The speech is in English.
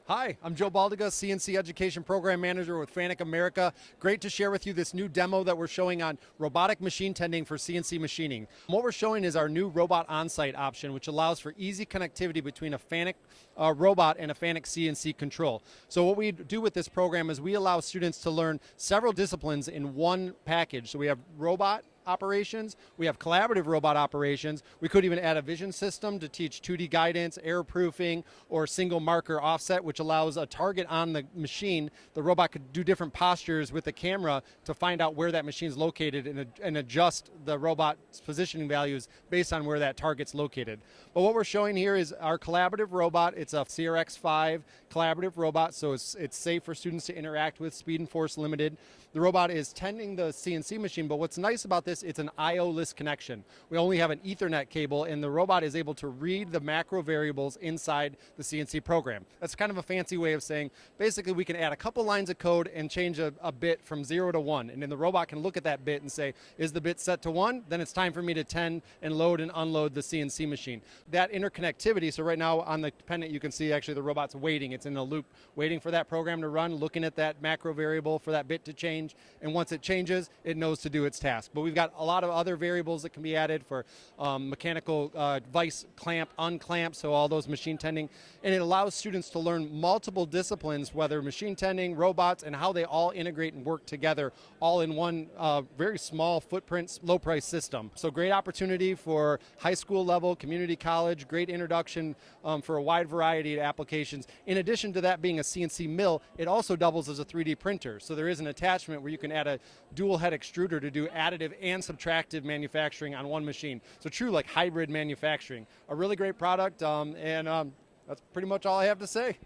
Hi, I'm Joe Baldiga, CNC Education Program Manager with FANUC America. Great to share with you this new demo that we're showing on robotic machine tending for CNC machining. What we're showing is our new robot onsite option, which allows for easy connectivity between a FANUC robot and a FANUC CNC control. So what we do with this program is we allow students to learn several disciplines in one package. So we have robot operations, we have collaborative robot operations, we could even add a vision system to teach 2D guidance, error proofing, or single marker offset, which allows a target on the machine. The robot could do different postures with the camera to find out where that machine is located and adjust the robot's positioning values based on where that target's located. But what we're showing here is our collaborative robot. It's a CRX5 collaborative robot, so it's safe for students to interact with, speed and force limited. The robot is tending the CNC machine, but what's nice about this, it's an I/O-less connection. We only have an Ethernet cable, and the robot is able to read the macro variables inside the CNC program. That's kind of a fancy way of saying, basically we can add a couple lines of code and change a bit from 0 to 1, and then the robot can look at that bit and say, is the bit set to 1? Then it's time for me to tend and load and unload the CNC machine. That interconnectivity, so right now on the pendant you can see actually the robot's waiting. It's in a loop, waiting for that program to run, looking at that macro variable for that bit to change, and once it changes, it knows to do its task. But we've got a lot of other variables that can be added for mechanical vise clamp, unclamp, so all those machine tending, and it allows students to learn multiple disciplines, whether machine tending, robots, and how they all integrate and work together, all in one very small footprint, low price system. So great opportunity for high school level, community college, great introduction for a wide variety of applications. In addition to that being a CNC mill, it also doubles as a 3D printer. So there is an attachment where you can add a dual head extruder to do additive and subtractive manufacturing on one machine. So true like hybrid manufacturing. A really great product, and that's pretty much all I have to say.